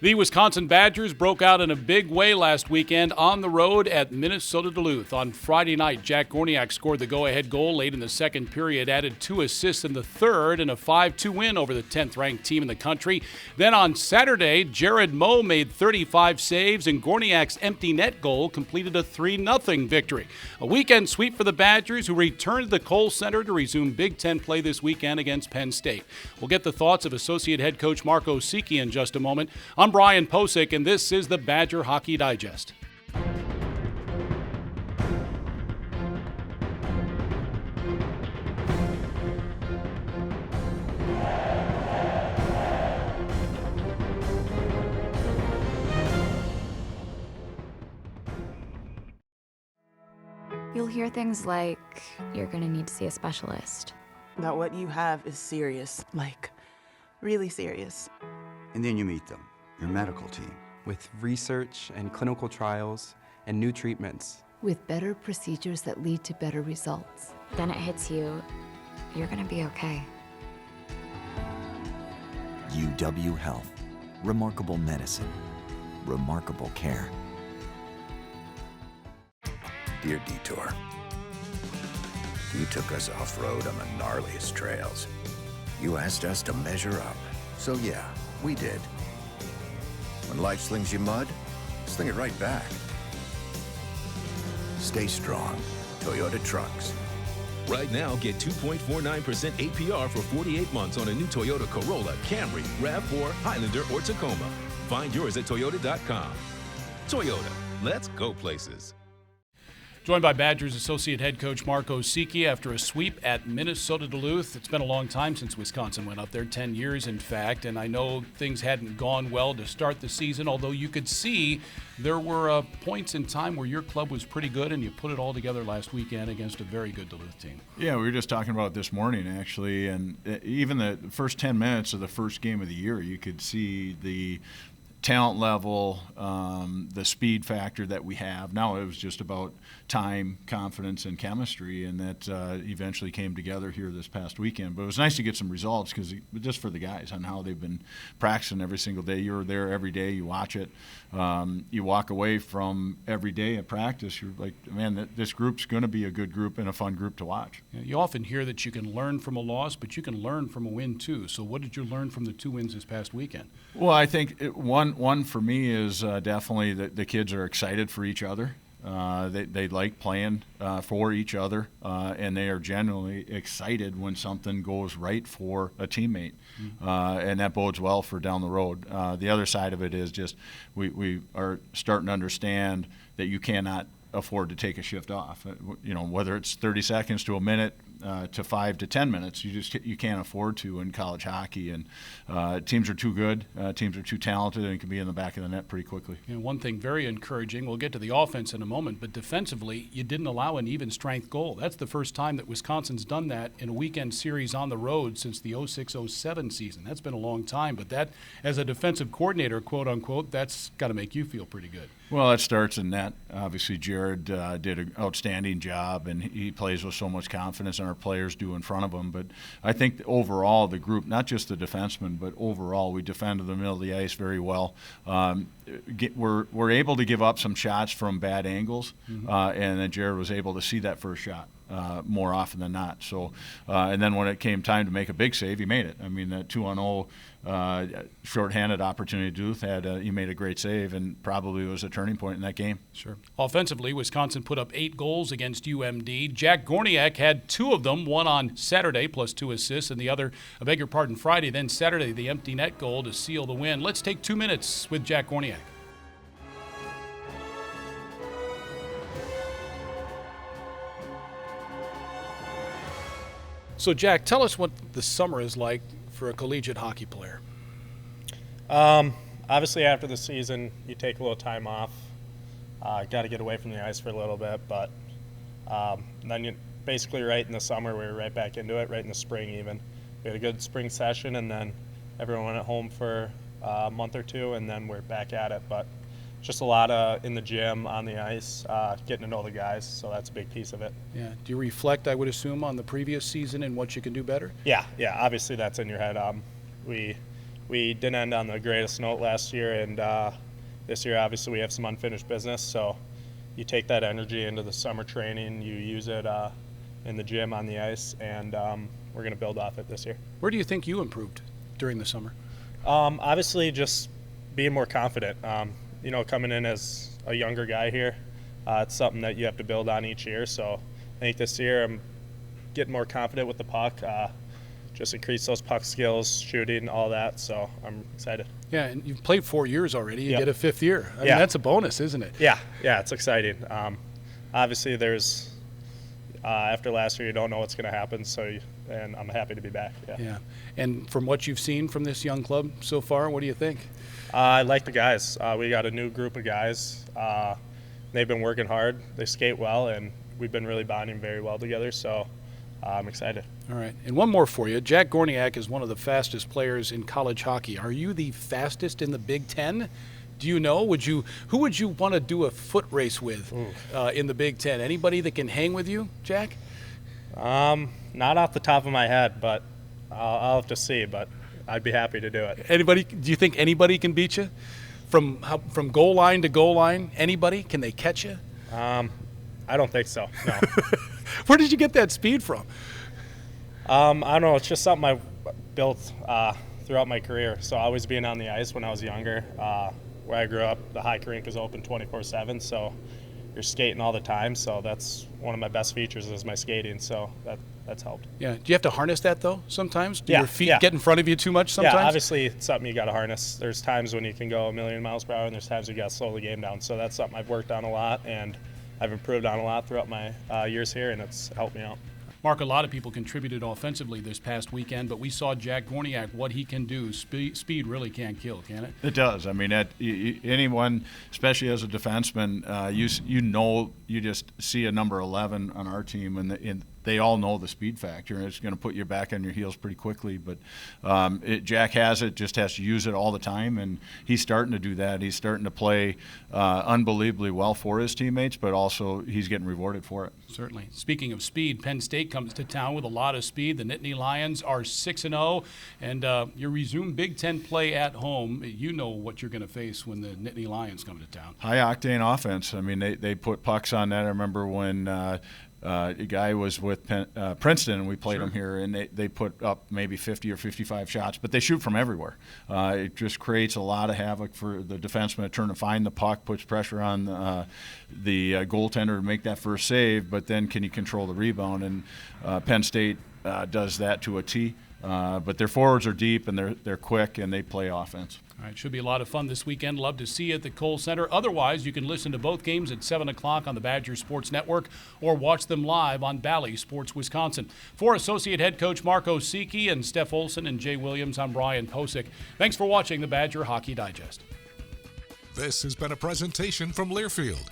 The Wisconsin Badgers broke out in a big way last weekend on the road at Minnesota-Duluth. On Friday night, Jack Gorniak scored the go-ahead goal late in the second period, added 2 assists in the third, and a 5-2 win over the 10th-ranked team in the country. Then on Saturday, Jared Moe made 35 saves, and Gorniak's empty net goal completed a 3-0 victory. A weekend sweep for the Badgers, who returned to the Kohl Center to resume Big Ten play this weekend against Penn State. We'll get the thoughts of Associate Head Coach Mark Osicki in just a moment. I'm Brian Posick, and this is the Badger Hockey Digest. You'll hear things like, you're gonna need to see a specialist. That what you have is serious, like really serious. And then you meet them, your medical team. With research and clinical trials and new treatments. With better procedures that lead to better results. Then it hits you, you're gonna be okay. UW Health. Remarkable medicine. Remarkable care. Dear Detour, you took us off-road on the gnarliest trails. You asked us to measure up. So yeah, we did. When life slings you mud, sling it right back. Stay strong. Toyota Trucks. Right now, get 2.49% APR for 48 months on a new Toyota Corolla, Camry, RAV4, Highlander, or Tacoma. Find yours at Toyota.com. Toyota, let's go places. Joined by Badgers Associate Head Coach Mark Osicki after a sweep at Minnesota-Duluth. It's been a long time since Wisconsin went up there, 10 years in fact, and I know things hadn't gone well to start the season, although you could see there were points in time where your club was pretty good, and you put it all together last weekend against a very good Duluth team. Yeah, we were just talking about it this morning, actually, and even the first 10 minutes of the first game of the year, you could see the talent level, the speed factor that we have. Now it was just about time, confidence, and chemistry, and that eventually came together here this past weekend. But it was nice to get some results, because just for the guys on how they've been practicing every single day. You're there every day, you watch it. You walk away from every day at practice, you're like, man, this group's going to be a good group and a fun group to watch. You often hear that you can learn from a loss, but you can learn from a win too. So what did you learn from the 2 wins this past weekend? Well, I think one for me is definitely that the kids are excited for each other. They like playing for each other, and they are genuinely excited when something goes right for a teammate, and that bodes well for down the road. The other side of it is just we are starting to understand that you cannot afford to take a shift off. You know, whether it's 30 seconds to a minute to 5 to 10 minutes, you can't afford to in college hockey. And teams are too good, teams are too talented, and can be in the back of the net pretty quickly. You know, one thing very encouraging, we'll get to the offense in a moment, but defensively, you didn't allow an even strength goal. That's the first time that Wisconsin's done that in a weekend series on the road since the 06-07 season. That's been a long time, but that, as a defensive coordinator, quote unquote, that's got to make you feel pretty good. Well, it starts in net. Obviously, Jared did an outstanding job, and he plays with so much confidence, and our players do in front of him. But I think overall, the group, not just the defensemen, but overall, we defended the middle of the ice very well. We're able to give up some shots from bad angles, and then Jared was able to see that first shot more often than not. So, and then when it came time to make a big save, he made it. I mean, that 2-on-0 shorthanded opportunity Duluth had, he made a great save, and probably was a turning point in that game. Sure. Offensively, Wisconsin put up 8 goals against UMD. Jack Gorniak had 2 of them, one on Saturday plus 2 assists, and the other, I beg your pardon, Friday. Then Saturday, the empty net goal to seal the win. Let's take 2 minutes with Jack Gorniak. So, Jack, tell us what the summer is like for a collegiate hockey player. Obviously, after the season, you take a little time off. Got to get away from the ice for a little bit, but then you basically right in the summer, we were right back into it, right in the spring even. We had a good spring session, and then everyone went at home for a month or 2, and then we're back at it. But just a lot in the gym, on the ice, getting to know the guys, so that's a big piece of it. Yeah. Do you reflect, I would assume, on the previous season and what you can do better? Yeah, obviously that's in your head. We we didn't end on the greatest note last year, and this year obviously we have some unfinished business. So you take that energy into the summer training, you use it in the gym, on the ice, and we're going to build off it this year. Where do you think you improved during the summer? Obviously just being more confident. Coming in as a younger guy here, it's something that you have to build on each year. So I think this year I'm getting more confident with the puck, just increase those puck skills, shooting, all that. So I'm excited. Yeah, and you've played 4 years already. You Yep. get a 5th year. I mean, Yeah. that's a bonus, isn't it? Yeah, it's exciting. Obviously there's after last year you don't know what's going to happen, and I'm happy to be back. Yeah. And from what you've seen from this young club so far, what do you think? I like the guys. We got a new group of guys. They've been working hard. They skate well, and we've been really bonding very well together. So I'm excited. All right. And one more for you. Jack Gorniak is one of the fastest players in college hockey. Are you the fastest in the Big Ten? Do you know? Who would you want to do a foot race with in the Big Ten? Anybody that can hang with you, Jack? Not off the top of my head, but I'll have to see. But I'd be happy to do it. Anybody? Do you think anybody can beat you from goal line to goal line? Anybody? Can they catch you? I don't think so. No. Where did you get that speed from? I don't know. It's just something I built throughout my career. So always being on the ice when I was younger. Where I grew up, the hockey rink was open 24/7, so you're skating all the time. So that's one of my best features is my skating. So that's helped. Yeah. Do you have to harness that though? Sometimes. Do Yeah, your feet yeah. get in front of you too much? Sometimes. Yeah, obviously it's something you got to harness. There's times when you can go a million miles per hour, and there's times you got to slow the game down. So that's something I've worked on a lot, and I've improved on a lot throughout my years here, and it's helped me out. Mark, a lot of people contributed offensively this past weekend, but we saw Jack Gorniak, what he can do. Speed really can't kill, can it? It does. I mean, anyone, especially as a defenseman, you just see a number 11 on our team, and they all know the speed factor, and it's going to put you back on your heels pretty quickly. But Jack has it, just has to use it all the time, and he's starting to do that. He's starting to play unbelievably well for his teammates, but also he's getting rewarded for it. Certainly. Speaking of speed, Penn State comes to town with a lot of speed. The Nittany Lions are 6-0, and you resume Big Ten play at home. You know what you're going to face when the Nittany Lions come to town. High-octane offense. I mean, they put pucks on that. I remember when a guy was with Princeton, and we played them here, and they put up maybe 50 or 55 shots, but they shoot from everywhere. It just creates a lot of havoc for the defenseman to turn to find the puck, puts pressure on the goaltender to make that first save, but then can you control the rebound? And Penn State does that to a T. But their forwards are deep, and they're quick, and they play offense. All right, should be a lot of fun this weekend. Love to see you at the Kohl Center. Otherwise, you can listen to both games at 7 o'clock on the Badger Sports Network or watch them live on Bally Sports Wisconsin. For Associate Head Coach Mark Osicki and Steph Olson and Jay Williams, I'm Brian Posick. Thanks for watching the Badger Hockey Digest. This has been a presentation from Learfield,